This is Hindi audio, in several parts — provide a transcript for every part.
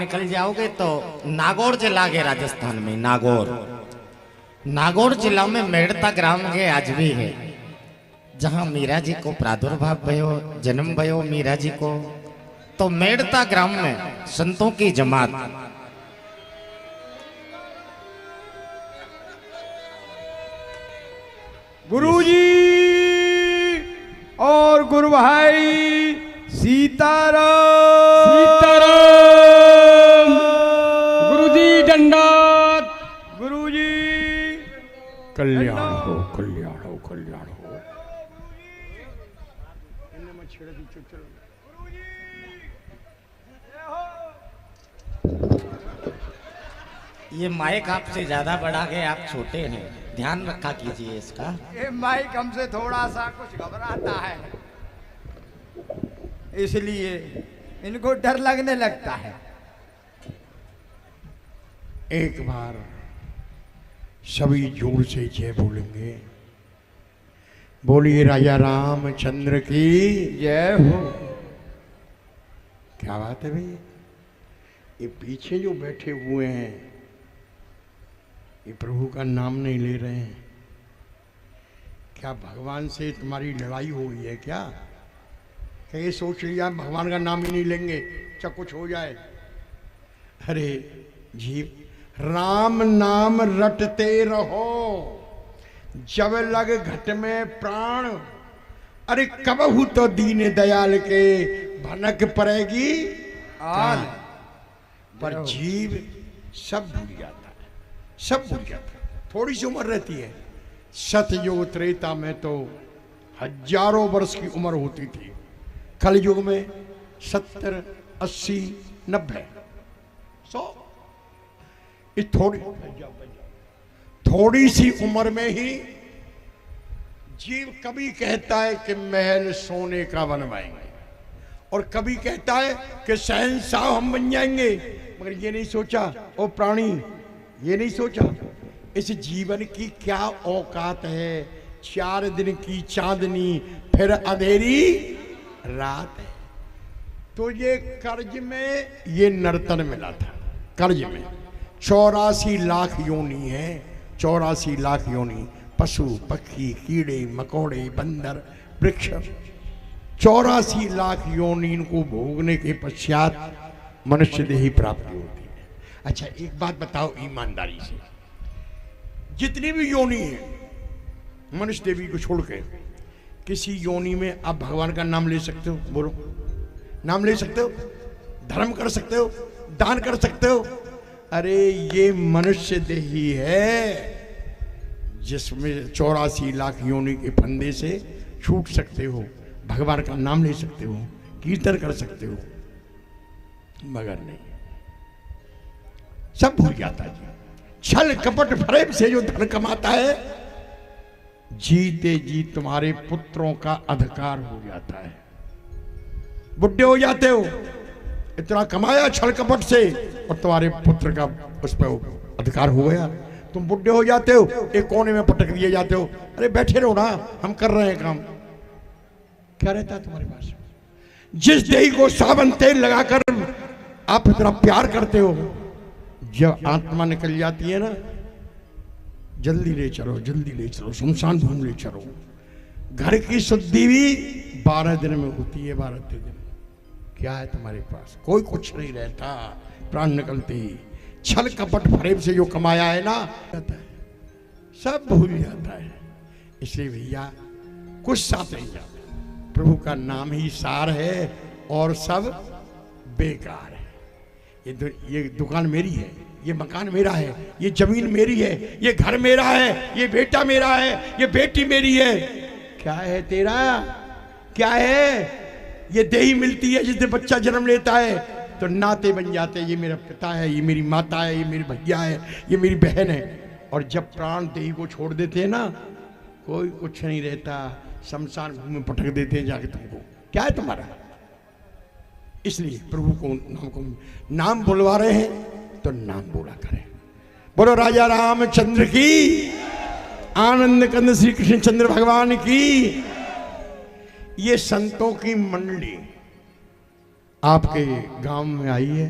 निकल जाओगे तो नागौर जिला के राजस्थान में नागौर जिला में मेड़ता ग्राम के आज भी है, जहां मीरा जी को प्रादुर्भाव भयो, जन्म भयो मीरा जी को। तो मेड़ता ग्राम में संतों की जमात, गुरुजी और गुरु भाई सीताराम सीताराम। गुरुजी दंडात। गुरुजी कल्याण हो कल्याण हो कल्याण हो। ये माइक आपसे ज्यादा बड़ा है, आप छोटे हैं, ध्यान रखा कीजिए इसका। ये माइक हमसे थोड़ा सा कुछ घबराता है, इसलिए इनको डर लगने लगता है। एक बार सभी जोर से जय बोलेंगे। बोलिए राजा रामचंद्र की जय हो। क्या बात है भाई, ये पीछे जो बैठे हुए हैं ये प्रभु का नाम नहीं ले रहे हैं। क्या भगवान से तुम्हारी लड़ाई हो गई है क्या? क्या ये सोच लिया भगवान का नाम ही नहीं लेंगे चाहे कुछ हो जाए? अरे जीव, राम नाम रटते रहो जब लग घट में प्राण। अरे कबहू तो दीन दयाल के भनक पड़ेगी आज पर जीव सब भूल जाता है, सब भूल जाता है। थोड़ी सी उम्र रहती है। सतयुग त्रेता में तो हजारों वर्ष की उम्र होती थी, कलयुग में 70, 80, 90, 100। इस थोड़ी सी उम्र में ही जीव कभी कहता है कि महल सोने का बनवाएंगे और कभी कहता है कि शहंशाह हम बन जाएंगे, मगर ये नहीं सोचा ओ प्राणी, ये नहीं सोचा इस जीवन की क्या औकात है। 4 दिन की चांदनी फिर अंधेरी रात है। तो ये कर्ज में ये नर्तन मिला था, कर्ज में 84 लाख योनि है, 84 लाख योनि, पशु पक्षी कीड़े मकोड़े बंदर वृक्ष, 84 लाख योनि इनको भोगने के पश्चात मनुष्य देही प्राप्ति होती है। अच्छा एक बात बताओ ईमानदारी से, जितनी भी योनि है मनुष्य देवी को छोड़ के किसी योनि में आप भगवान का नाम ले सकते हो? बोलो, नाम ले सकते हो? धर्म कर सकते हो? दान कर सकते हो? अरे ये मनुष्य देही है जिसमें 84 लाख योनि के फंदे से छूट सकते हो, भगवान का नाम ले सकते हो, कीर्तन कर सकते हो, मगर नहीं, सब भूल जाता है। छल कपट फरेब से जो धन कमाता है, जीते जी तुम्हारे पुत्रों का अधिकार हो जाता है। बुढ़े हो जाते हो, इतना कमाया छल कपट से और तुम्हारे पुत्र का उस पर अधिकार हो गया, तुम बुढ़े हो जाते हो, एक कोने में पटक दिए जाते हो। अरे बैठे रहो ना, हम कर रहे हैं काम। क्या रहता है तुम्हारे पास? जिस देही को साबुन तेल लगाकर आप इतना प्यार करते हो, जब आत्मा निकल जाती है ना, जल्दी ले चलो, जल्दी ले चलो, शमशान भूमि ले चलो। घर की शुद्धि भी 12 दिन में होती है, 12 दिन। क्या है तुम्हारे पास? कोई कुछ नहीं रहता, प्राण निकलते ही। छल कपट फरेब से जो कमाया है ना, सब भूल जाता है। इसलिए भैया कुछ साथ नहीं जाता। प्रभु का नाम ही सार है और सब बेकार है। ये दुकान मेरी है, ये मकान मेरा है, ये जमीन मेरी है, ये घर मेरा है, ये बेटा मेरा है, ये बेटी मेरी है। क्या है तेरा? क्या है? ये देही मिलती है, जिस दिन बच्चा जन्म लेता है तो नाते बन जाते हैं। ये मेरा पिता है, ये मेरी माता है, ये मेरी भैया है, ये मेरी बहन है। और जब प्राण देही को छोड़ देते हैं ना, कोई कुछ नहीं रहता, शमशान भूमि में पटक देते हैं जाके तुमको। क्या है तुम्हारा? इसलिए प्रभु को नाम बुलवा रहे हैं तो नाम बोला करें। बोलो राजा रामचंद्र की, आनंद कंद श्री कृष्ण चंद्र भगवान की। ये संतों की मंडली आपके गांव में आई है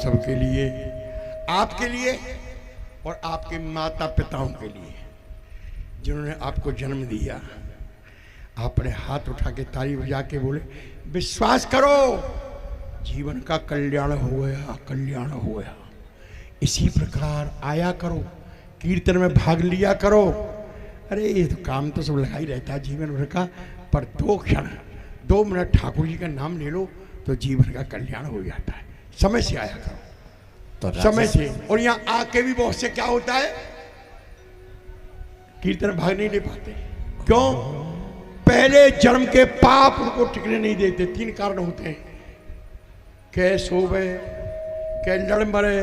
सबके लिए, आपके लिए और आपके माता पिताओं के लिए जिन्होंने आपको जन्म दिया। आपने हाथ उठा के ताली बजा के बोले विश्वास करो जीवन का कल्याण हो गया, कल्याण हो गया। इसी प्रकार आया करो, कीर्तन में भाग लिया करो। अरे ये तो काम तो सब लगा ही रहता है जीवन भर का, पर 2 क्षण 2 मिनट ठाकुर जी का नाम ले लो तो जीवन का कल्याण हो जाता है। समय से आया करो, तो समय से। और यहाँ आके भी बहुत से क्या होता है, कीर्तन भाग नहीं ले पाते। क्यों? पहले जन्म के पाप उनको टिकने नहीं देते। 3 कारण होते हैं, कै सोवे, कै लड़ मरे,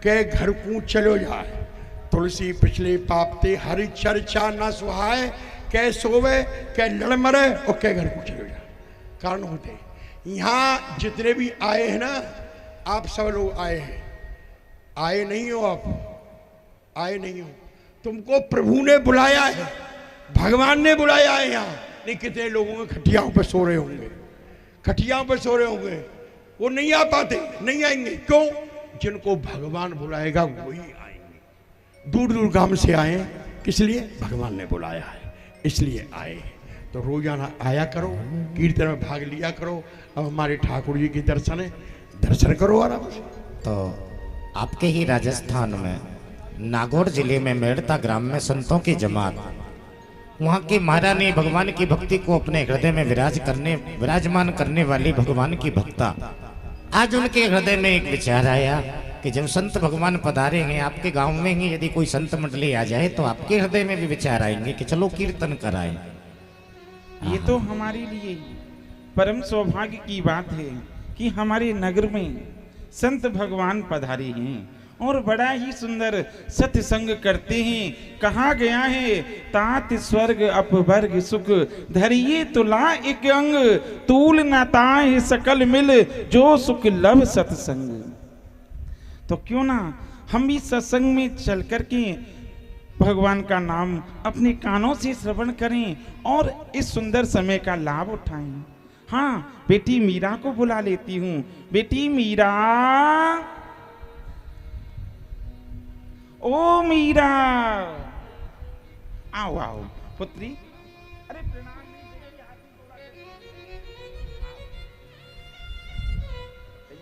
कै घर कूच चलो जाए, तुलसी पिछले पाप ते हरि चर्चा न सुहाए, कै सोवे, कै लड़ मरे और कै घर कूच चलो जाए। कारण होते हैं। यहाँ जितने भी आए हैं ना, आप सब लोग आए हैं, आए नहीं हो आप, आए नहीं हो, तुमको प्रभु ने बुलाया है, भगवान ने बुलाया है। यहाँ नहीं कितने लोगों के खटियाओं पे सो रहे होंगे, खटियाओं पे सो रहे होंगे, वो नहीं आ पाते, नहीं आएंगे। क्यों? जिनको भगवान बुलाएगा वही आएंगे। दूर दूर गांव से आए, किस लिए? भगवान ने बुलाया है, इसलिए आए। तो रोजाना आया करो, कीर्तन में भाग लिया करो। अब हमारे ठाकुर जी की दर्शन करो आराम से। तो आपके ही राजस्थान में नागौर जिले में मेड़ता ग्राम में संतों की जमात, वहाँ की महारानी भगवान की भक्ति को अपने हृदय में विराजमान करने वाली भगवान की भक्ता, आज उनके हृदय में एक विचार आया कि जब संत भगवान पधारेंगे आपके गांव में ही, यदि कोई संत मंडली आ जाए तो आपके हृदय में भी विचार आएंगे कि चलो कीर्तन कराएं। ये तो हमारे लिए परम सौभाग्य की बात है कि हमारे नगर में संत भगवान पधारे हैं और बड़ा ही सुंदर सत्संग करते हैं। कहा गया है तात स्वर्ग अपवर्ग सुख, धरिए तुला एक अंग, तूल न ताहि सकल मिल, जो सुख लभ सत्संग। तो क्यों ना हम भी सत्संग में चल करके भगवान का नाम अपने कानों से श्रवण करें और इस सुंदर समय का लाभ उठाएं। हाँ, बेटी मीरा को बुला लेती हूँ। बेटी मीरा, ओ मीरा, आओ आओ पुत्री। अरे प्रणाम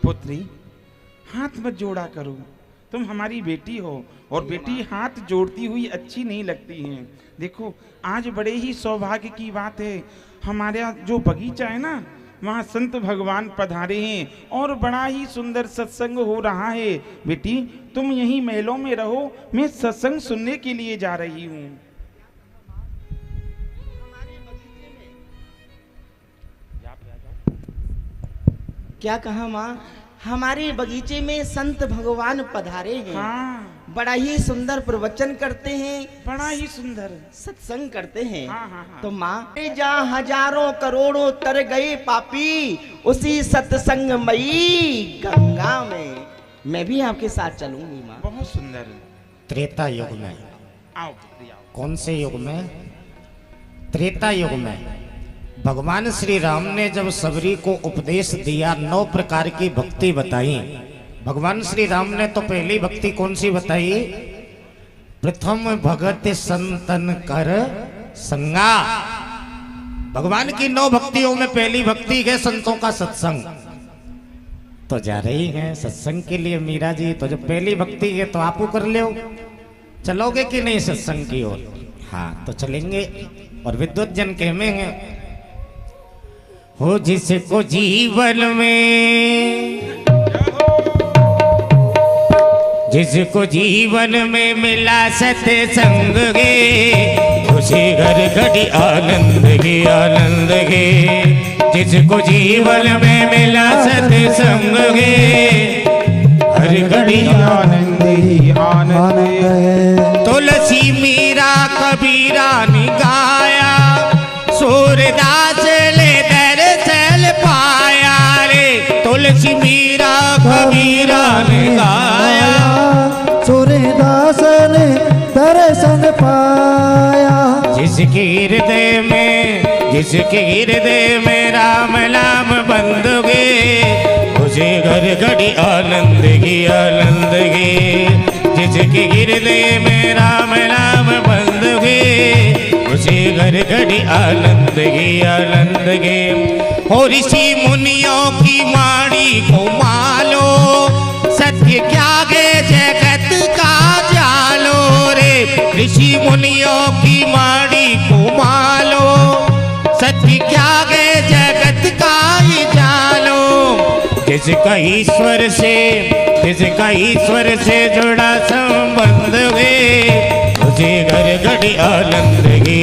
पुत्री, हाथ मत जोड़ा करो, तुम हमारी बेटी हो और बेटी हाथ जोड़ती हुई अच्छी नहीं लगती हैं। देखो आज बड़े ही सौभाग्य की बात है, हमारा जो बगीचा है ना, वहाँ संत भगवान पधारे हैं और बड़ा ही सुंदर सत्संग हो रहा है। बेटी तुम यहीं महलों में रहो, मैं सत्संग सुनने के लिए जा रही हूँ। क्या कहा माँ? हमारे बगीचे में संत भगवान पधारे हैं। हाँ, बड़ा ही सुंदर प्रवचन करते हैं, बड़ा ही सुंदर सत्संग करते हैं। हाँ, हाँ, हाँ। तो माँ, जहाँ हजारों करोड़ों तर गए पापी, उसी सत्संग मई गंगा में मैं भी आपके साथ चलूंगी माँ। बहुत सुंदर। त्रेता युग में, आओ पुत्री आओ। कौन से युग में? त्रेता युग में भगवान श्री राम ने जब सबरी को उपदेश दिया, 9 प्रकार की भक्ति बताई। भगवान श्री राम ने तो पहली भक्ति कौन सी बताई? प्रथम भगत संतन कर संगा। भगवान की 9 भक्तियों में पहली भक्ति है संतों का सत्संग। तो जा रही हैं सत्संग के लिए मीरा जी, तो जब पहली भक्ति है तो आप कर लो, चलोगे कि नहीं सत्संग की ओर? हाँ, तो चलेंगे। और विद्वत जन कहेंगे हो जिसको जीवन में, जिसको जीवन में मिला सत्संग गे, उसे घर घड़ी आनंद गे, आनंद गे। जिसको जीवन में मिला सत्संग गे, हर घड़ी आनंद ही आनंद गे। तुलसी मीरा कबीरा ने गाया, सूरदास ले दर्शन पाया रे। तुलसी मीरा कबीरा ने गाया, सूरदास ने दर्शन पाया। जिसके हृदय में राम नाम बंद गे, उसे घर घर घड़ी आनंद की जिसके हृदय में राम नाम बंद हुए उसी घर घड़ी आनंद की और ऋषि मुनियों की वाणी को मालो सत्य त्यागे जगत का जालो रे ऋषि मुनियों की वाणी को मालो सत्य त्यागे जगत का ही जालो जिसका ईश्वर से जुड़ा संबंध हुए उसे घर घड़ी आनंद की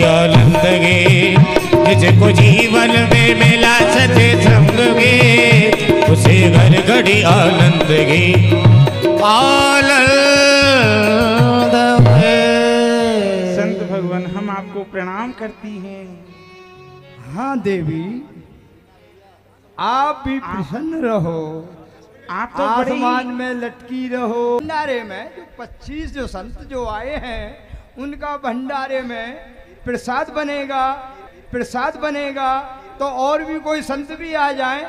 जिसको जीवन में मिला सत्य संग के उसे घर घड़ी आनंद की संत भगवान हम आपको प्रणाम करती हैं। हाँ देवी, आप भी प्रसन्न रहो, आप तो बड़े आसमान में लटकी रहो। भंडारे में जो 25 जो संत जो आए हैं उनका भंडारे में प्रसाद बनेगा तो और भी कोई संत भी आ जाए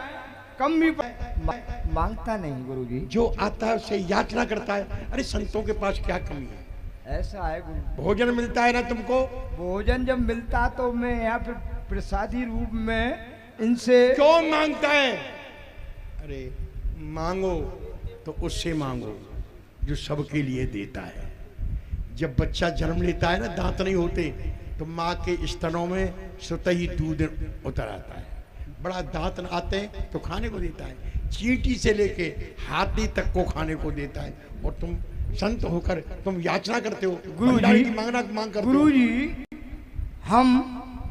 कम भी मांगता नहीं गुरुजी। जो आता है उससे याचना करता है। अरे संतों के पास क्या कमी है? ऐसा है गुरु। भोजन मिलता है ना तुमको? भोजन जब मिलता तो मैं यहाँ पे प्रसादी रूप में इनसे क्यों मांगता है? अरे मांगो तो उससे मांगो जो सबके लिए देता है। जब बच्चा जन्म लेता है ना, दांत नहीं होते तो माँ के स्तनों में स्वतः ही दूध उतर आता है। बड़ा दांत आते हैं तो खाने को देता है। चींटी से लेके हाथी तक को खाने को देता है। और तुम संत होकर तुम याचना करते हो, गुरुजी की मांग करते हो। गुरुजी हम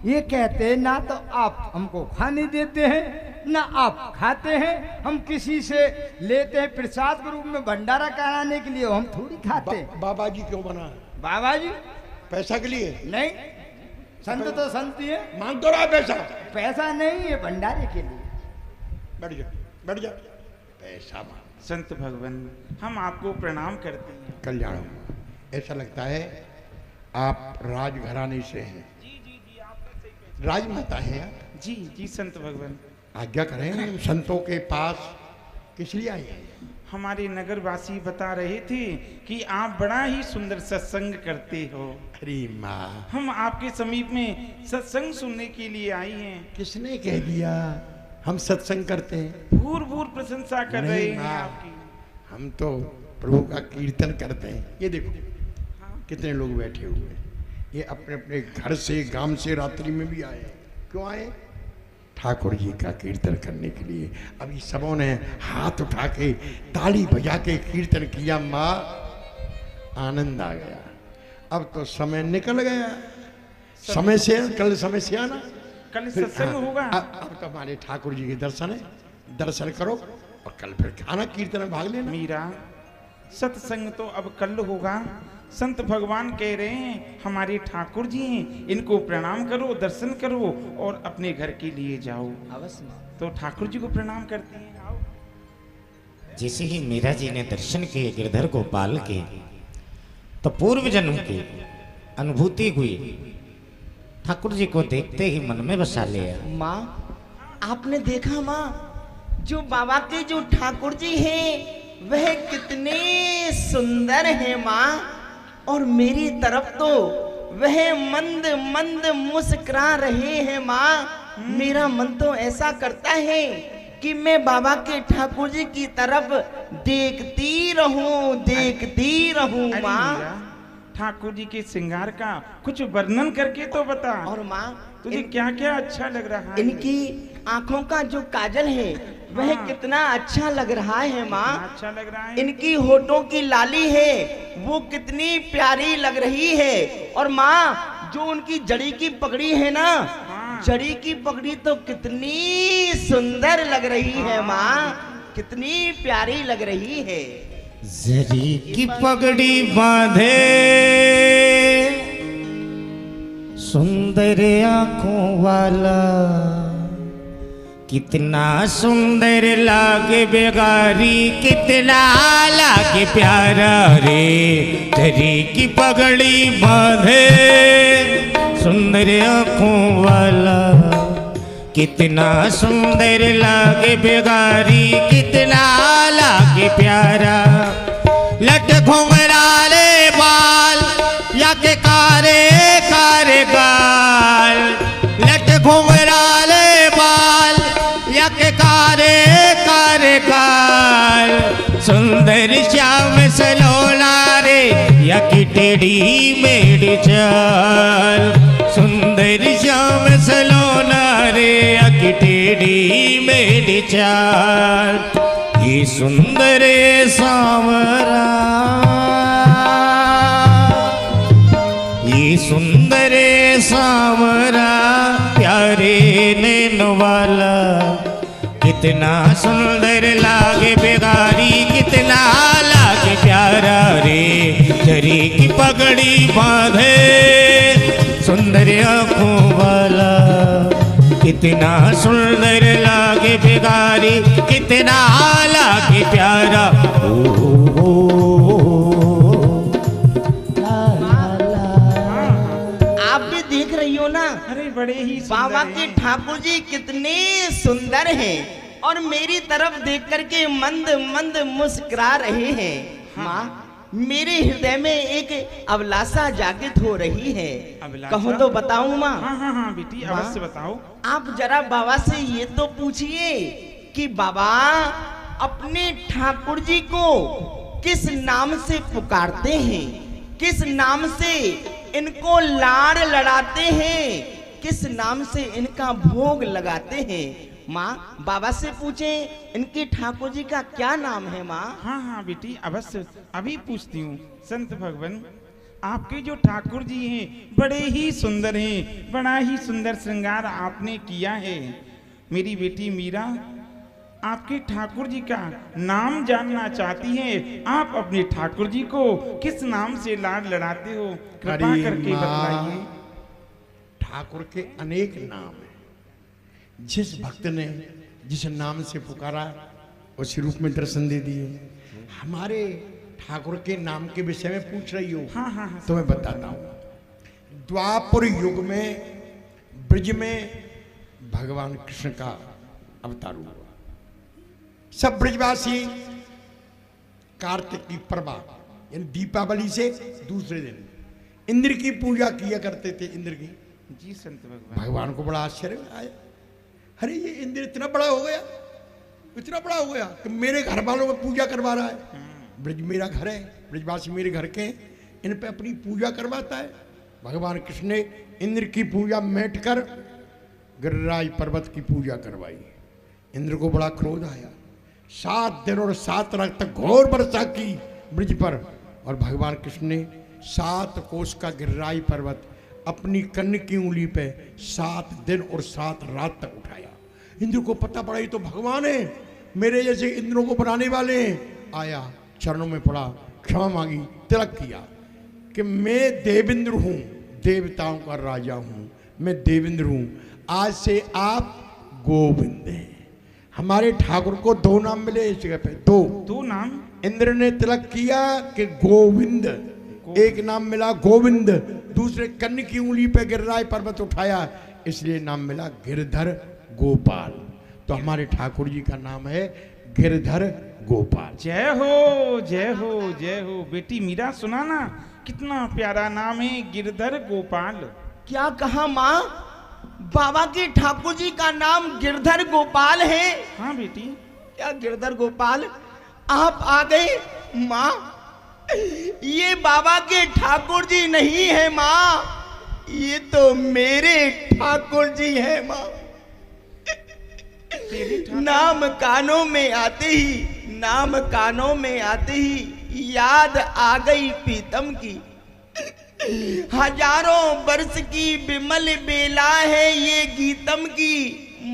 ये कहते ना तो आप हमको खाने देते हैं ना आप खाते हैं। हम किसी से लेते हैं प्रसाद के रूप में भंडारा कराने के लिए, हम थोड़ी खाते हैं। बाबा जी क्यों बना? बाबा जी पैसा के लिए नहीं, संत तो संत ही है। मांग तो रहा पैसा। पैसा नहीं है, भंडारे के लिए। बैठ जा पैसा मांग। संत भगवान हम आपको प्रणाम करते हैं। कल्याण हो। ऐसा लगता है आप राजघराने से हैं, राजमाता है आप। जी संत भगवान। आज्ञा करें, संतों के पास किस लिए आए हैं? हमारे नगरवासी बता रहे थे कि आप बड़ा ही सुंदर सत्संग करते हो। अरे माँ, हम आपके समीप में सत्संग सुनने के लिए आए हैं। किसने कह दिया हम सत्संग करते हैं? भूर प्रशंसा कर रहे हैं माँ, आपकी। हम तो प्रभु का कीर्तन करते हैं। ये देखो कितने लोग बैठे हुए हैं। ये अपने अपने घर से, गांव से रात्रि में भी आए। क्यों आए? ठाकुर जी का कीर्तन करने के लिए। अभी सबों ने हाथ उठा के ताली बजा के कीर्तन किया। माँ, आनंद आ गया। अब तो समय निकल गया। समय से कल समय से आना, कल सत्संग होगा। अब तो हमारे ठाकुर जी के दर्शन करो और कल फिर खाना कीर्तन में भाग लेना। मीरा, सत्संग तो अब कल होगा। संत भगवान कह रहे हैं हमारे ठाकुर जी हैं, इनको प्रणाम करो, दर्शन करो और अपने घर के लिए जाओ। अवश्य। तो ठाकुर जी को प्रणाम करते हैं। आओ। जैसे ही मीरा जी ने दर्शन किए गिरधर गोपाल के, तो पूर्व जन्म की अनुभूति हुई। ठाकुर जी को देखते ही मन में बसा लिया। माँ, आपने देखा माँ, जो बाबा के जो ठाकुर जी हैं वह कितने सुंदर हैं माँ। और मेरी तरफ तो वह मंद मंद मुस्कुरा रहे हैं माँ। मेरा मन तो ऐसा करता है कि मैं बाबा के ठाकुर जी की तरफ देखती रहूं अरे माँ। मीरा, ठाकुर जी के श्रृंगार का कुछ वर्णन करके तो बता। और माँ, तुझे क्या क्या अच्छा लग रहा है? इनकी आंखों का जो काजल है वह कितना अच्छा लग रहा है माँ। अच्छा लग रहा है। इनकी होठों की लाली है वो कितनी प्यारी लग रही है। और माँ, जो उनकी जड़ी की पगड़ी है ना, जड़ी की पगड़ी तो कितनी सुंदर लग रही है माँ, कितनी प्यारी लग रही है। जरी की पगड़ी बांधे सुंदर आंखों वाला, कितना सुंदर लागे बेगारी, कितना लागे प्यारा रे। जरी की पगड़ी बांधे सुंदर आंखों वाला, कितना सुंदर लागे बिगारी, कितना लागे प्यारा। लट घुंघराले बाल या के कारे कारे गाल, लट घुंघराले बाल या के कारे कारे गाल। सुंदर श्याम सलोना रे या की टेढ़ी मेढ़ी चाल, सुंदर श्याम सलोना रे या की टेढ़ी मेढ़ी चाल। ये सुंदर सांवरा, ये सुंदर सांवरा प्यारे नैन वाला। कितना सुंदर लागे बिगारी, कितना लागे प्यारा रे। जरी की पगड़ी बांधे सुंदर आँखों वाला। कितना सुंदर लागे बिगारी, कितना लागे प्यारा। ओ, आप भी देख रही हो ना, अरे बड़े ही बाबा सुंदर के हैं। ठाकुर जी कितने सुंदर हैं और मेरी तरफ देख करके मंद मंद मुस्कुरा रहे हैं। माँ, मेरे हृदय में एक अभिलाषा जागृत हो रही है। अभिलाषा? कहूँ तो बताऊँ माँ? हाँ हाँ हाँ बेटी, माँ? अवश्य बताओ। आप जरा बाबा से ये तो पूछिए कि बाबा अपने ठाकुर जी को किस नाम से पुकारते हैं, किस नाम से इनको लाड़ लड़ाते हैं, किस नाम से इनका भोग लगाते हैं। माँ, बाबा से पूछें इनके ठाकुर जी का क्या नाम है। माँ, हाँ हाँ बेटी, अवश्य अभी पूछती हूँ। संत भगवान, आपके जो ठाकुर जी हैं बड़े ही सुंदर हैं, बड़ा ही सुंदर श्रृंगार आपने किया है। मेरी बेटी मीरा आपके ठाकुर जी का नाम जानना चाहती है। आप अपने ठाकुर जी को किस नाम से लाड़ लड़ाते हो, कृपा अरे करके माँ, बताइए। ठाकुर के अनेक नाम हैं। जिस भक्त ने जिस नाम से पुकारा उसी रूप में दर्शन दे दिए। हमारे ठाकुर के नाम के विषय में पूछ रही हो, हाँ हाँ हाँ। तो मैं बताता हूँ। द्वापर युग में ब्रज में भगवान कृष्ण का अवतार हुआ। सब ब्रजवासी कार्तिक की प्रभा यानी दीपावली से दूसरे दिन इंद्र की पूजा किया करते थे। इंद्र की, जी संत भगवान। भगवान को बड़ा आश्चर्य आया, अरे ये इंद्र इतना बड़ा हो गया, इतना बड़ा हो गया कि मेरे घर वालों में पूजा करवा रहा है। ब्रज मेरा घर है, ब्रजवासी मेरे घर के हैं, इन पे अपनी पूजा करवाता है। भगवान कृष्ण ने इंद्र की पूजा मेट कर गिरिराज पर्वत की पूजा करवाई। इंद्र को बड़ा क्रोध आया। 7 दिन और 7 रात तक घोर वर्षा की ब्रज पर, और भगवान कृष्ण ने 7 कोस का गिरिराज पर्वत अपनी कन्न की उंगली पे 7 दिन और 7 रात तक उठाया। इंद्र को पता पड़ा ये तो भगवान है, मेरे जैसे इंद्रों को बनाने वाले हैं। आया, चरणों में पड़ा, क्षमा मांगी, तिलक किया कि मैं देवेंद्र हूँ, देवताओं का राजा हूँ, मैं देवेंद्र हूँ। आज से आप गोविंद हैं। हमारे ठाकुर को 2 नाम मिले इस जगह पे, 2 नाम। इंद्र ने तिलक किया कि गोविंद, एक नाम मिला गोविंद, दूसरे कन्न की उंगली पे गिरिराज पर्वत उठाया, इसलिए नाम मिला गिरधर गोपाल। तो हमारे ठाकुर जी का नाम है गिरधर गोपाल। जय हो जय हो जय हो। बेटी मीरा, सुना ना, कितना प्यारा नाम है गिरधर गोपाल। क्या कहा माँ? बाबा के ठाकुर जी का नाम गिरधर गोपाल है? हाँ बेटी। क्या गिरधर गोपाल आप आ गए? माँ, ये बाबा के ठाकुर जी नहीं है माँ, ये तो मेरे ठाकुर जी है माँ। नाम कानों में आते ही, नाम कानों में आते ही याद आ गई प्रीतम की। हजारों वर्ष की विमल बेला है ये गीतम की।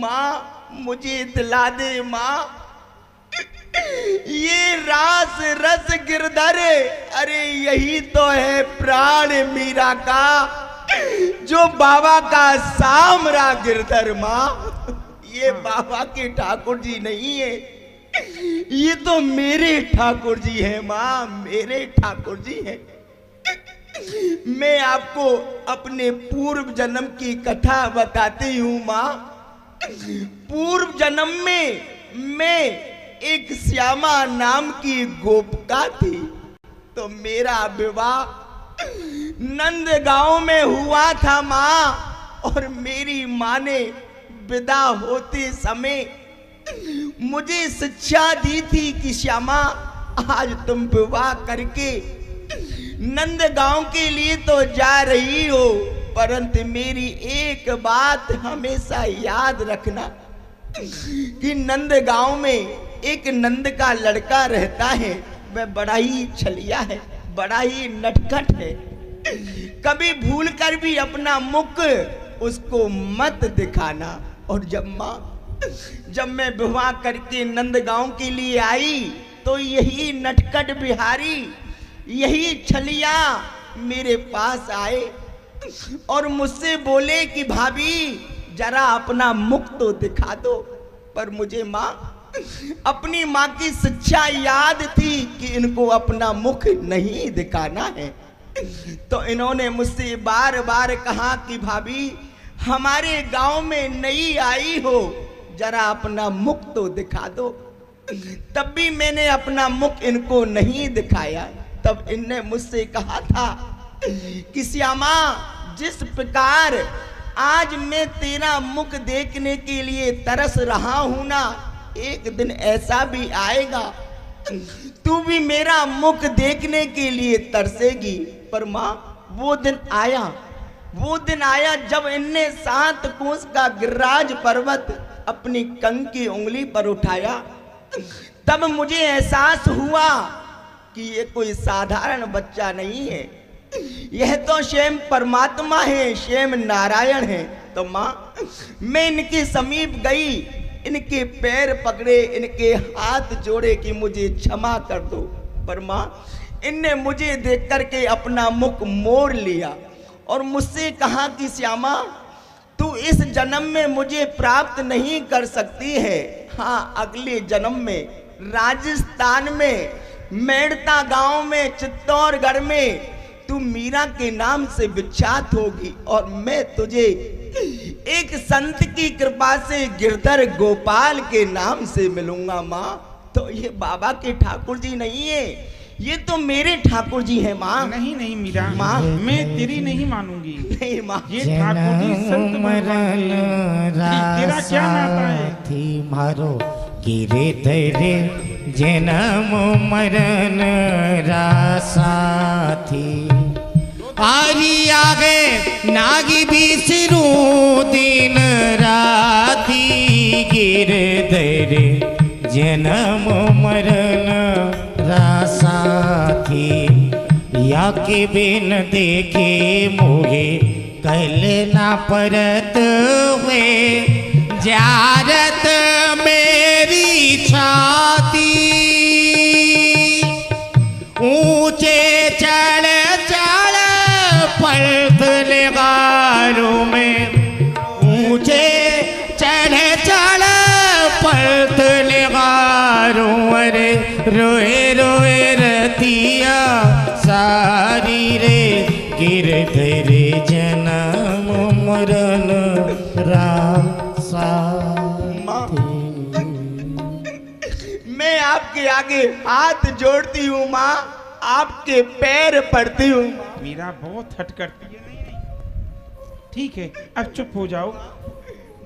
माँ, मुझे दिला दे माँ ये रास रस गिरधर, अरे यही तो है प्राण मीरा का, जो बाबा का सामरा गिरधर। माँ, ये बाबा के ठाकुर जी नहीं है, ये तो मेरे ठाकुर जी है माँ, मेरे ठाकुर जी है। मैं आपको अपने पूर्व जन्म की कथा बताती हूँ माँ। पूर्व जन्म में मैं एक श्यामा नाम की गोपिका थी, तो मेरा विवाह नंदगांव में हुआ था माँ। और मेरी माँ ने विदा होते समय मुझे शिक्षा दी थी कि श्यामा, आज तुम विवाह करके नंदगांव के लिए तो जा रही हो, परंतु मेरी एक बात हमेशा याद रखना कि नंदगांव में एक नंद का लड़का रहता है, वह बड़ा ही छलिया है, बड़ा ही नटखट है। कभी भूल कर भी अपना मुख उसको मत दिखाना। और जब मैं विवाह करके नंदगांव के लिए आई तो यही नटखट बिहारी, यही छलिया मेरे पास आए और मुझसे बोले कि भाभी जरा अपना मुख तो दिखा दो। पर मुझे माँ, अपनी माँ की शिक्षा याद थी कि इनको अपना मुख नहीं दिखाना है। तो इन्होंने मुझसे बार बार कहा कि भाभी हमारे गांव में नई आई हो, जरा अपना मुख तो दिखा दो। तब भी मैंने अपना मुख इनको नहीं दिखाया। तब इनने मुझसे कहा था कि श्यामा, जिस प्रकार आज मैं तेरा मुख देखने के लिए तरस रहा हूं ना, एक दिन ऐसा भी आएगा तू भी मेरा मुख देखने के लिए तरसेगी। पर माँ, वो दिन आया जब इनने 7 कोस का गिरिराज पर्वत अपनी कंग की उंगली पर उठाया। तब मुझे एहसास हुआ कि ये कोई साधारण बच्चा नहीं है, यह तो स्वयं परमात्मा है, स्वयं नारायण है। तो माँ, मैं इनके समीप गई, इनके पैर पकड़े, इनके हाथ जोड़े कि मुझे क्षमा कर दो। पर माँ, इनने मुझे देख करके अपना मुख मोड़ लिया और मुझसे कहा कि श्यामा, तू इस जन्म में मुझे प्राप्त नहीं कर सकती है। हाँ, अगले जन्म में राजस्थान में मेड़ता गांव में चित्तौड़गढ़ में तू मीरा के नाम से विख्यात होगी और मैं तुझे एक संत की कृपा से गिरधर गोपाल के नाम से मिलूंगा। माँ, तो ये बाबा के ठाकुर जी नहीं है, ये तो मेरे ठाकुर जी हैं माँ। नहीं नहीं मीरा, माँ, मैं तेरी नहीं मानूंगी। नहीं माँ, ये ठाकुर जी संत भगवान हैं। तेरा क्या नाता है? थी मारो गिरधर जन्म मरण रासा थी, आरी आगे नागी बिसरू दिन राती, गिरधर जन्म मरण रासा थी, या के बिन देखे मोहे कल ना परत हुए, जारत मेरी छाती, ऊंचे चढ़ चढ़ पलथले गारों में, ऊंचे चढ़ चढ़ पलथले गारों, अरे रोए रोए रतिया सारी रे, गिरधर जन्म मरण रासा थी। मैं आपके आगे हाथ जोड़ती हूँ माँ, आपके पैर पड़ती हूँ। मीरा बहुत हट करती है। ठीक है, अब चुप हो जाओ।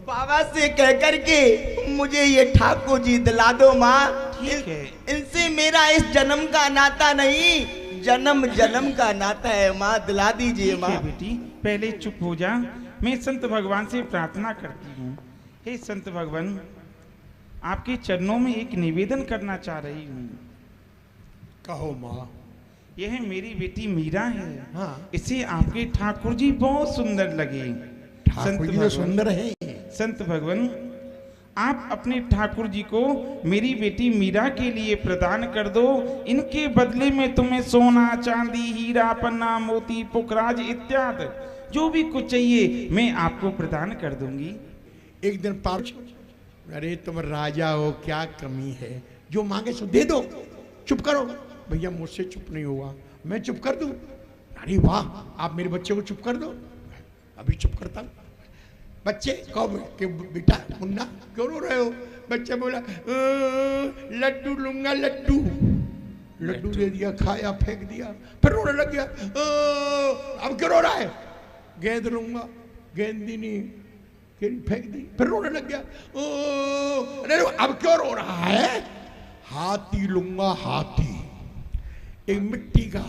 बाबा से कह कर के मुझे ये ठाकुर जी दिला दो माँ। ठीक है, इनसे मेरा इस जन्म का नाता नहीं, जन्म जन्म का नाता है माँ, दिला दीजिए ठीक है माँ। बेटी, पहले चुप हो जा। मैं संत भगवान से प्रार्थना करती हूँ। हे संत भगवान, आपके चरणों में एक निवेदन करना चाह रही हूँ। कहो माँ। यह मेरी बेटी मीरा है। हाँ। इसे आपके ठाकुर जी बहुत सुंदर लगे। ठाकुर जी तो सुंदर है। संत भगवान, आप अपने ठाकुर जी को मेरी बेटी मीरा के लिए प्रदान कर दो। इनके बदले में तुम्हें सोना, चांदी, हीरा, पन्ना, मोती, पुखराज इत्यादि जो भी कुछ चाहिए मैं आपको प्रदान कर दूंगी। एक दिन पार्च, अरे तुम राजा हो, क्या कमी है, जो मांगे सो दे दो। चुप करो भैया, मुझसे चुप नहीं हुआ, मैं चुप कर दूं? अरे वाह, आप मेरे बच्चे को चुप कर दो। अभी चुप करता हूं। बच्चे कहो कि बेटा मुन्ना क्यों रो रहे हो? बच्चा बोला लड्डू लूंगा लड्डू। लड्डू दे दिया, खाया, फेंक दिया, फिर रोने लग गया। अब क्यों रो रहा है? गेंद लूंगा, गेंद दी नहीं, गेंद फेंक दी, फिर रोने लग गया। अरे अब क्यों रो रहा है? हाथी लूंगा हाथी। एक मिट्टी का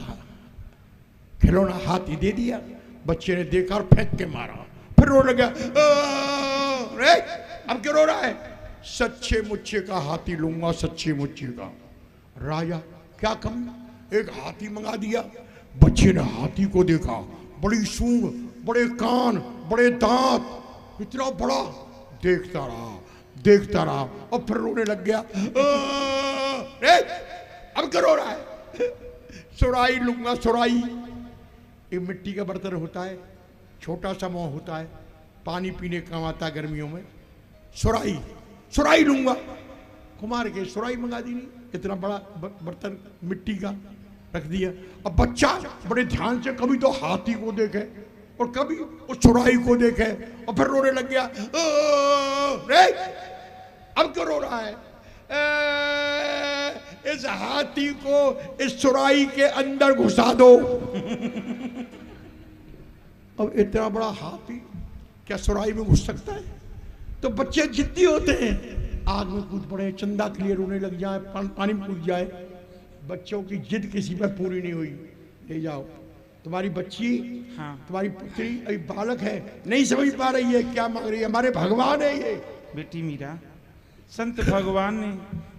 खिलौना हाथी दे दिया, बच्चे ने देखा और फेंक के मारा, फिर रोने लग गया। रे अब क्यों रो रहा है? सच्चे मुच्चे का हाथी लूंगा, सच्चे मुच्चे का। राजा क्या कम, एक हाथी मंगा दिया। बच्चे ने हाथी को देखा, बड़ी सूंड, बड़े कान, बड़े दांत, इतना बड़ा। देखता रहा और फिर रोने लग गया। रे अब क्यों रो रहा है? सुराई लूंगा सुराई। एक मिट्टी का बर्तन होता है, छोटा सा मुंह होता है, पानी पीने काम आता है गर्मियों में। सुराई लूंगा। कुमार के सुराई मंगा दी नहीं, इतना बड़ा बर्तन मिट्टी का रख दिया। अब बच्चा बड़े ध्यान से कभी तो हाथी को देखे और कभी उस सुराई को देखे और फिर रोने लग गया। रे अब क्यों रो रहा है? इस हाथी को इस सुराई के अंदर घुसा दो। अब इतना बड़ा हाथी क्या सुराई में घुस सकता है? तो बच्चे जिद्दी होते हैं, आग में कूद पड़े, चंदा के लिए रोने लग जाए, पानी में कूद जाए। बच्चों की जिद किसी पर पूरी नहीं हुई, ले जाओ। तुम्हारी बच्ची, हाँ, तुम्हारी पुत्री अभी बालक है, नहीं समझ पा रही है क्या मांग रही है। हमारे भगवान है ये। बेटी मीरा, संत भगवान ने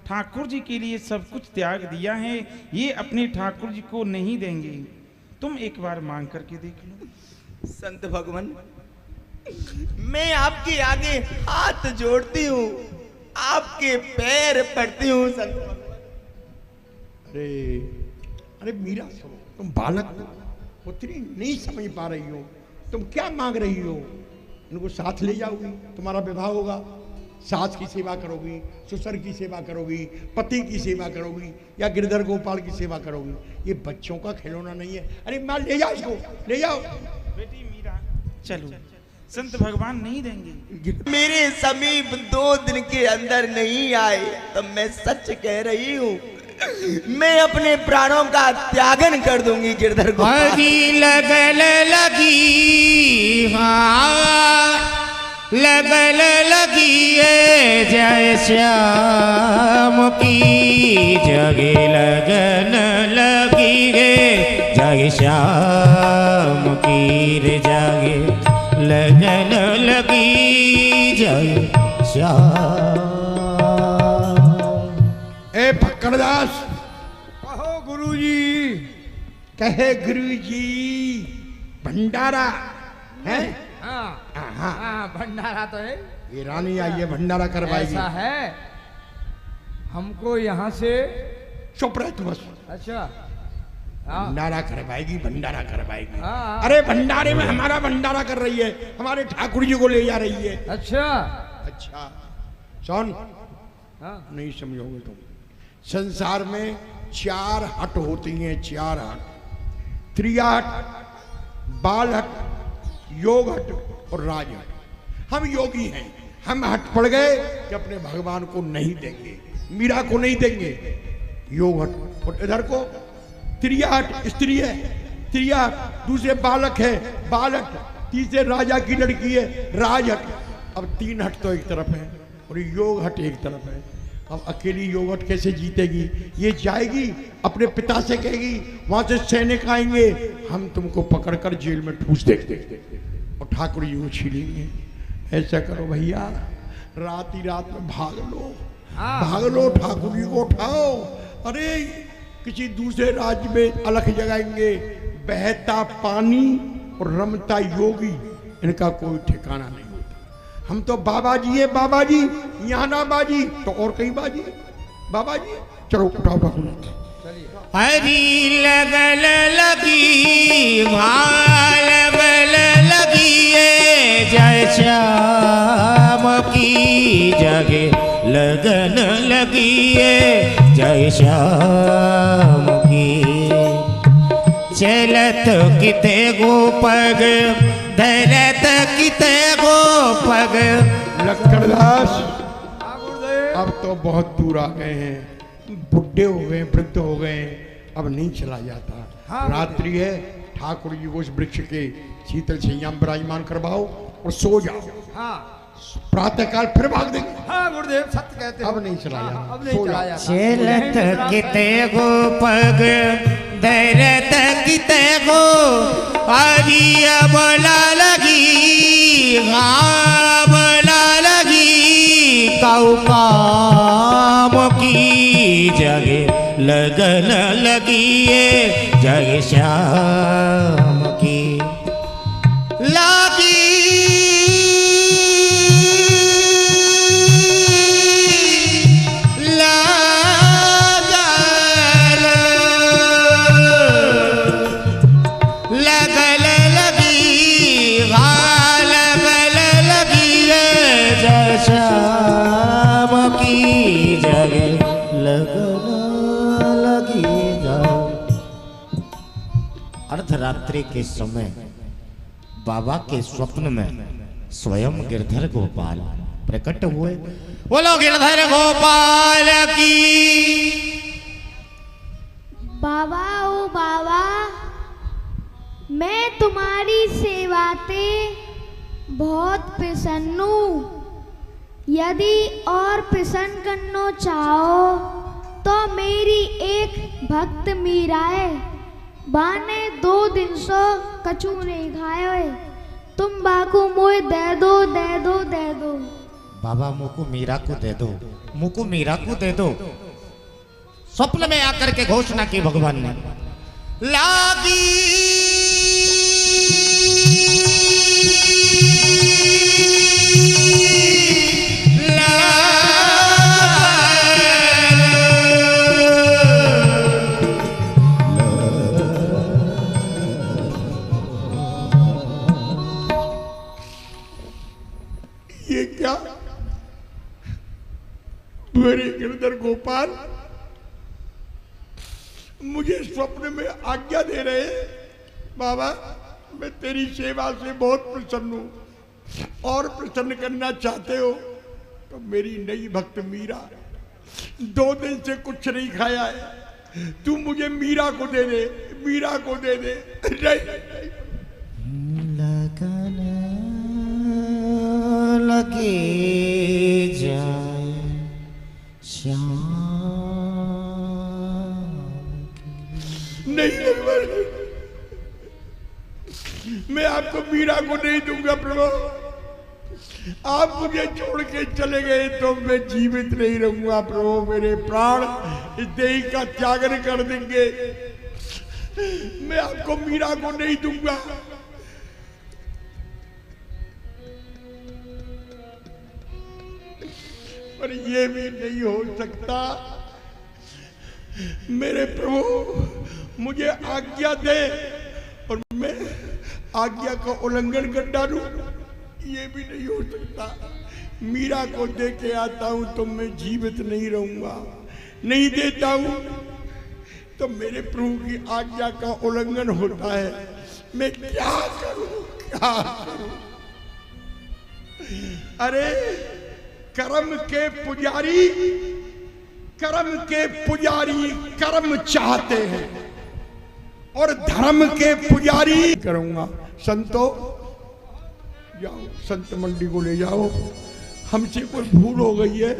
ठाकुर जी के लिए सब कुछ त्याग दिया है, ये अपने ठाकुर जी को नहीं देंगे। तुम एक बार मांग करके देख लो। संत भगवान, मैं आपके आगे हाथ जोड़ती हूँ, आपके पैर पड़ती हूँ संत भगवान। अरे मीरा, तुम बालक हो, पुत्री नहीं समझ पा रही हो, तुम क्या मांग रही हो? इनको साथ ले जाओगी, तुम्हारा विवाह होगा, सास की सेवा करोगी, ससुर की सेवा करोगी, पति की सेवा करोगी, या गिरधर गोपाल की सेवा करोगी। ये बच्चों का खिलौना नहीं है। अरे मां, ले जाओ इसको, ले जाओ। बेटी मीरा चलो, संत भगवान नहीं देंगे। मेरे समीप 2 दिन के अंदर नहीं आए तो मैं सच कह रही हूँ, मैं अपने प्राणों का त्यागन कर दूंगी गिरधर को। हरी लगल लगी, हाँ लगल लगी है, जय श्याम की जगे लगन लगी है, जय श्याम की रे जागे लगन लगी, जय श्याम। ए फक्कड़दास, कहो गुरुजी। कहे गुरुजी, भंडारा है? हाँ हाँ, भंडारा तो है। ये रानी आई है, भंडारा करवाएगी। ऐसा है, हमको यहाँ से चुप रह तू बस। अच्छा, भंडारा करवाएगी, भंडारा करवाएगी। हाँ। अरे भंडारे में हमारा भंडारा कर रही है, हमारे ठाकुर जी को ले जा रही है। अच्छा अच्छा सुन, हाँ, नहीं समझोगे तुम। संसार में 4 हट होती हैं, 4 हट, त्रिया हट, बाल हट, योग हट और राज हट। हम योगी हैं, हम हट पड़ गए कि अपने भगवान को नहीं देंगे, मीरा को नहीं देंगे, योग हट। और इधर को त्रिया हट, स्त्री है, त्रिया हट, दूसरे बालक है, बाल हट, तीसरे राजा की लड़की है, राज हट। अब 3 हट तो एक तरफ है और योग हट एक तरफ है। अब अकेली योग हट कैसे जीतेगी? ये जाएगी अपने पिता से कहेगी, वहां से सैनिक आएंगे, हम तुमको पकड़कर जेल में ठूस देंगे और ठाकुर जी को छीलेंगे। ऐसा करो भैया, रात ही रात में भाग लो, भाग लो, ठाकुर जी को उठाओ। अरे किसी दूसरे राज्य में अलख जगाएंगे, बहता पानी और रमता योगी, इनका कोई ठिकाना नहीं होता। हम तो बाबा जी है, बाबा जी, यहाँ ना बाजी तो और कहीं बाजी, बाबा जी। चलो उठाओ ठाकुर। हरी लगल लगी, भाल लगल लगी है, जय श्याम की जगे लगन लगी है, जय श्याम की चलत किते गो पग धरत किते गो पग। लक्कड़दास अब तो बहुत दूर आ गए हैं, बुढ़े हो गए, वृद्ध हो गए, अब नहीं चला जाता। हाँ, रात्रि है, ठाकुर जी को उस वृक्ष के शीतल छाया में विराजमान करवाओ और सो जाओ। हाँ प्रातः काल फिर भाग देंगे। हाँ गुरुदेव सत्य कहते हैं। अब नहीं चला जाता, अब नहीं सो चला जाओ। जाता। चलत किते गो पग धरत किते गो आरिया बोला लगी बोला लगी काऊ काम की जग लगन लगी जग श्याम की लगी अर्धरात्रि के समय बाबा के स्वप्न में स्वयं गिरधर गोपाल प्रकट हुए। बोलो गिरधर गोपाल की। बाबा ओ बाबा, मैं तुम्हारी सेवाते बहुत प्रसन्न हूँ। यदि और प्रसन्न करना चाहो तो मेरी एक भक्त मीराए बाने 2 दिन सो कछु नहीं खाए हुए, तुम बाको मोए दे दो दे दो दे दो। बाबा मुको मीरा को दे दो, मुको मीरा को दे दो। स्वप्न में आकर के घोषणा की भगवान ने। लागी ये क्या मेरे गिरधर गोपाल मुझे स्वप्न में आज्ञा दे रहे हैं। बाबा मैं तेरी सेवा से बहुत प्रसन्न हूं और प्रसन्न करना चाहते हो तो मेरी नई भक्त मीरा 2 दिन से कुछ नहीं खाया है, तू मुझे मीरा को दे दे, मीरा को दे दे। लगन लगे जाए श्याम नहीं मैं आपको मीरा को नहीं दूंगा प्रभु। आप मुझे छोड़ के चले गए तो मैं जीवित नहीं रहूंगा प्रभु। मेरे प्राण इस देह का त्यागन कर देंगे। मैं आपको मीरा को नहीं दूंगा। पर ये भी नहीं हो सकता। मेरे प्रभु मुझे आज्ञा दे और मैं आज्ञा का उल्लंघन कर डालूं, ये भी नहीं हो सकता। मीरा को दे के आता हूं तो मैं जीवित नहीं रहूंगा, नहीं देता हूं तो मेरे प्रभु की आज्ञा का उल्लंघन होता है। मैं क्या करूं, क्या करूं? अरे कर्म के पुजारी, कर्म के पुजारी कर्म चाहते हैं और धर्म के पुजारी करूंगा। संतो जाओ, संत मंडी को ले जाओ, हमसे कोई भूल हो गई है।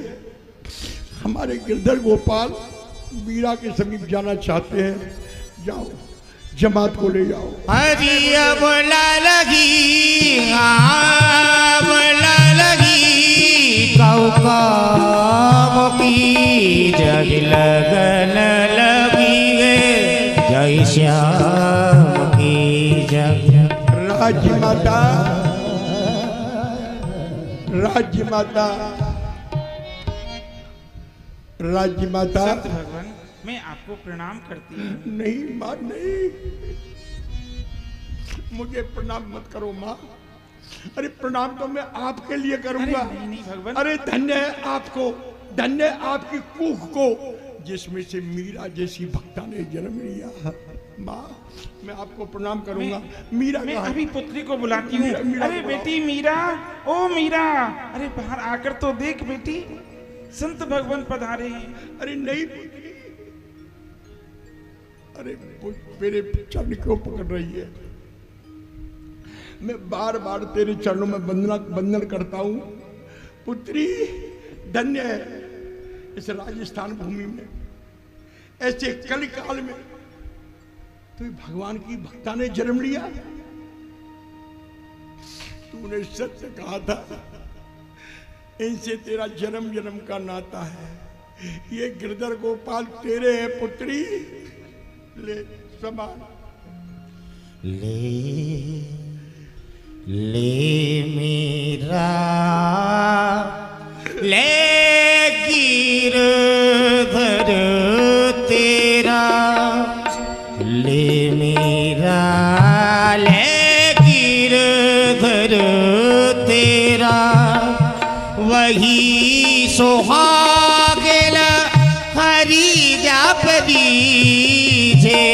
हमारे गिरधर गोपाल मीरा के समीप जाना चाहते हैं। जाओ, जमात को ले जाओ। हरिया बोला लगी बोला लगी कौ काम की जग लगन लगी जय श्याम की जग। राज्य माता, राज्य माता, राज्य माता। संत भगवान मैं आपको प्रणाम करती हूँ। नहीं माँ नहीं, मुझे प्रणाम मत करो माँ। अरे प्रणाम तो मैं आपके लिए करूंगा। अरे नहीं भगवान। अरे धन्य है आपको, धन्य है आपकी कुख को जिसमें से मीरा जैसी भक्ता ने जन्म लिया। माँ मैं आपको प्रणाम करूंगा। मीरा मैं कहाँ है? अभी पुत्री को बुलाती हूँ। मीरा अरे को बेटी मीरा, ओ मीरा, अरे बाहर आकर तो देख बेटी, संत भगवान पधारे हैं। अरे नहीं पुत्री, अरे मेरे चरण क्यों पकड़ रही है? मैं बार बार तेरे चरणों में बंधन करता हूँ। पुत्री धन्य है इस राजस्थान भूमि में, ऐसे कलिकाल में तो भगवान की भक्ता ने जन्म लिया। तूने सत्य कहा था, इनसे तेरा जन्म जन्म का नाता है। ये गिरधर गोपाल तेरे हैं पुत्री, ले समान ले मेरा ले गिरधर तेरा, ले मेरा ले गिरधर तेरा, वही सोहागेल हरी जापदी जे,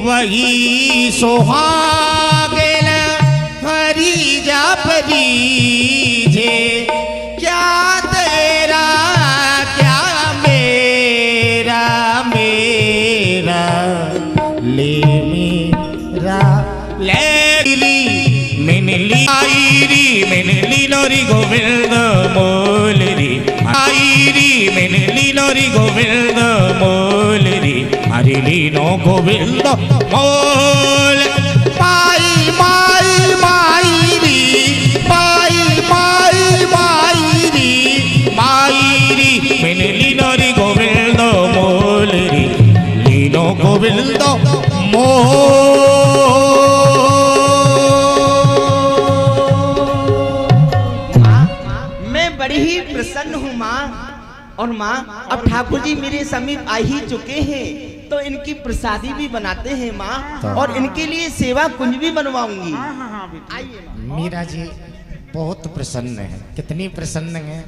वही सोहागेल हरी जापदी जे, क्या तेरा क्या मेरा मेरा, ले मेरा ले मैंने ली आईरी, मैंने ली लोरी गोविंद मोलरी, आईरी मैंने ली लोरी गोविंद मोलरी, हरी लीनो गोविंद मोल, माई माई माईरी, माई माई माईरी, माईरी मैंने ली लोरी गोविंद मोलरी, लीनो गोविंद मोल। बड़ी ही प्रसन्न हूँ माँ। और माँ अब ठाकुर जी मेरे समीप आ ही चुके हैं, तो इनकी प्रसादी भी बनाते हैं माँ, और इनके लिए सेवा कुंज भी बनवाऊंगी। आइए मीरा जी बहुत प्रसन्न है। कितनी प्रसन्न है?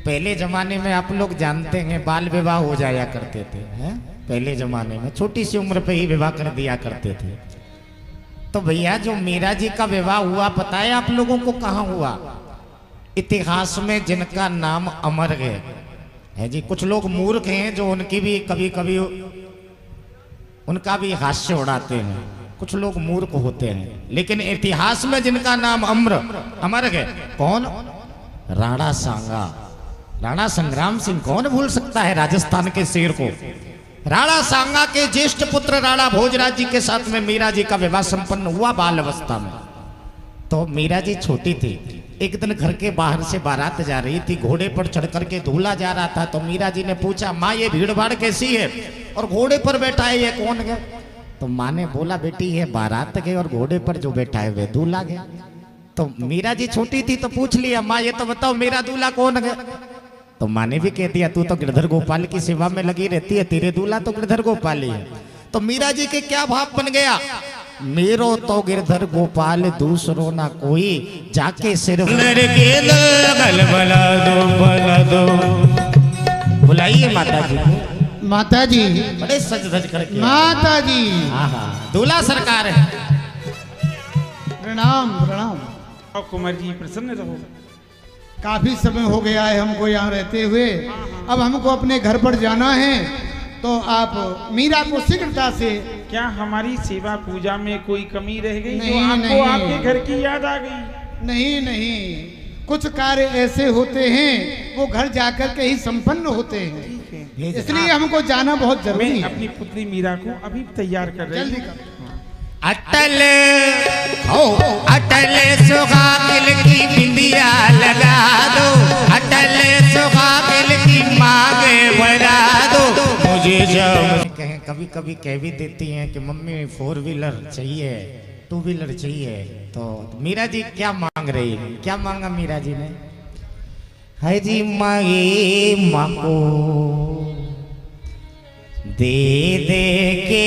पहले जमाने में आप लोग जानते हैं बाल विवाह हो जाया करते थे, हैं? पहले जमाने में छोटी सी उम्र पे ही विवाह कर दिया करते थे। तो भैया जो मीरा जी का विवाह हुआ पता है आप लोगों को कहाँ हुआ? इतिहास में जिनका नाम अमर है जी। कुछ लोग मूर्ख हैं जो उनकी भी कभी कभी उनका भी हास्य उड़ाते हैं, कुछ लोग मूर्ख होते हैं, लेकिन इतिहास में जिनका नाम अमर है कौन? राणा सांगा, राणा संग्राम सिंह। कौन भूल सकता है राजस्थान के शेर को? राणा सांगा के ज्येष्ठ पुत्र राणा भोजराज जी के साथ में मीरा जी का विवाह संपन्न हुआ बाल अवस्था में। तो मीरा जी छोटी थी। एक दिन घर के बाहर से बारात जा रही थी, घोड़े पर चढ़ करके दूल्हा जा रहा था। तो मीरा जी ने पूछा, माँ ये भीड़ भाड़ कैसी है और घोड़े पर बैठा है ये कौन है? तो माँ ने बोला, बेटी ये बारात गए और घोड़े पर जो बैठा है वे दूल्हा गया। तो मीरा जी छोटी थी तो पूछ लिया, माँ ये तो बताओ मेरा दूल्हा कौन है? तो माँ ने भी कह दिया, तू तो गिरधर गोपाल की सेवा में लगी रहती है, तेरे दूल्हा तो गिरधर गोपाल ही है। तो मीरा जी के क्या भाव बन गया? मेरो तो गिरधर गोपाल दूसरो ना कोई, जाके सिर बला दो। बुलाइए माता जी को। माता जी, बड़े सज धज करके। माता जी, दूल्हा सरकार है। प्रणाम प्रणाम। और कुमार जी प्रसन्न रहो। काफी समय हो गया है हमको यहाँ रहते हुए, अब हमको अपने घर पर जाना है, तो आप मीरा को शीघ्रता से। क्या हमारी सेवा पूजा में कोई कमी रह गई नहीं, जो आपको नहीं। आपके घर की याद आ गई? नहीं नहीं, कुछ कार्य ऐसे होते हैं वो घर जाकर के ही संपन्न होते हैं, इसलिए हमको जाना बहुत जरूरी मैं है। अपनी पुत्री मीरा को अभी तैयार कर रही जल्दी हूँ। कर। अटल हो अटल सुहागिल की बिंदिया लगा दो, अटल सुहागिल की मांगे बढ़ा दो। मुझे जब कहें कभी कभी कह भी देती हैं कि मम्मी 4 व्हीलर चाहिए, 2 व्हीलर चाहिए। तो मीरा जी क्या मांग रही है? क्या मांगा मीरा जी ने? है जी मांगे माँ को दे दे के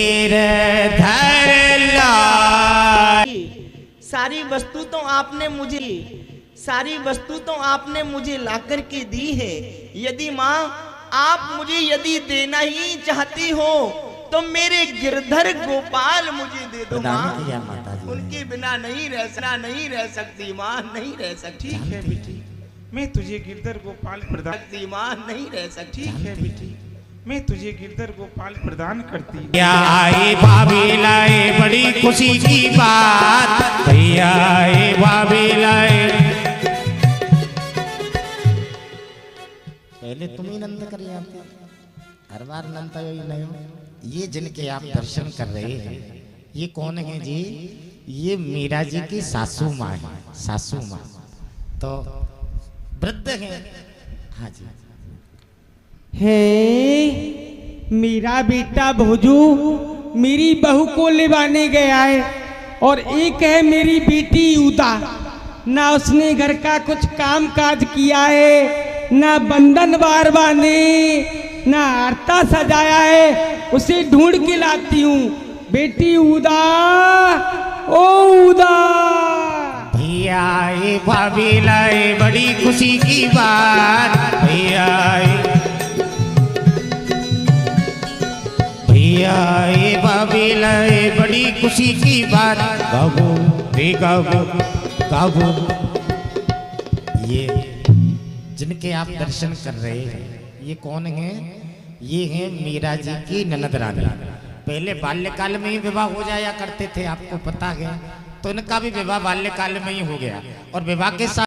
धर ला। सारी वस्तु तो आपने मुझे ला कर के दी है। यदि माँ आप मुझे यदि देना ही चाहती हो तो मेरे गिरधर गोपाल मुझे दे दो प्रदान माँ। किया माता जी ने। उनके बिना नहीं रह सकती माँ, नहीं रह सकती। ठीक है बेटी, मैं तुझे गिरधर गोपाल प्रदान सकती माँ, नहीं रह सकती। ठीक है बेटी, मैं तुझे गिरधर गोपाल प्रदान करती हूँ। भैया आए भाभी लाए बड़ी खुशी की बात, भैया आए भाभी लाए। पहले तुम ही नंद कर आते, हर बार नंद ही नहीं हो। ये जिनके आप दर्शन कर रहे हैं, ये कौन है जी? ये मीरा जी की सासू माँ है, सासू माँ तो वृद्ध है। हाँ जी, है मेरा बेटा भोजू मेरी बहू को लेवाने गया है, और एक है मेरी बेटी उदा, ना उसने घर का कुछ काम काज किया है, ना बंधन बार बाने, ना आरता सजाया है। उसे ढूंढ के लाती हूँ। बेटी उदा, ओ उदा। भैया आए भाभी लाए बड़ी खुशी की बात, भैया आए, भैया आए भाभी लाए बड़ी खुशी की बात। गागो रे गागो गागो। ये जिनके आप दर्शन कर रहे हैं, ये कौन है? ये है मीरा जी की ननद रानी। पहले बाल्यकाल में ही विवाह हो जाया करते थे, आपको पता है, तो इनका भी विवाह बाल्यकाल में ही हो गया, और विवाह के साथ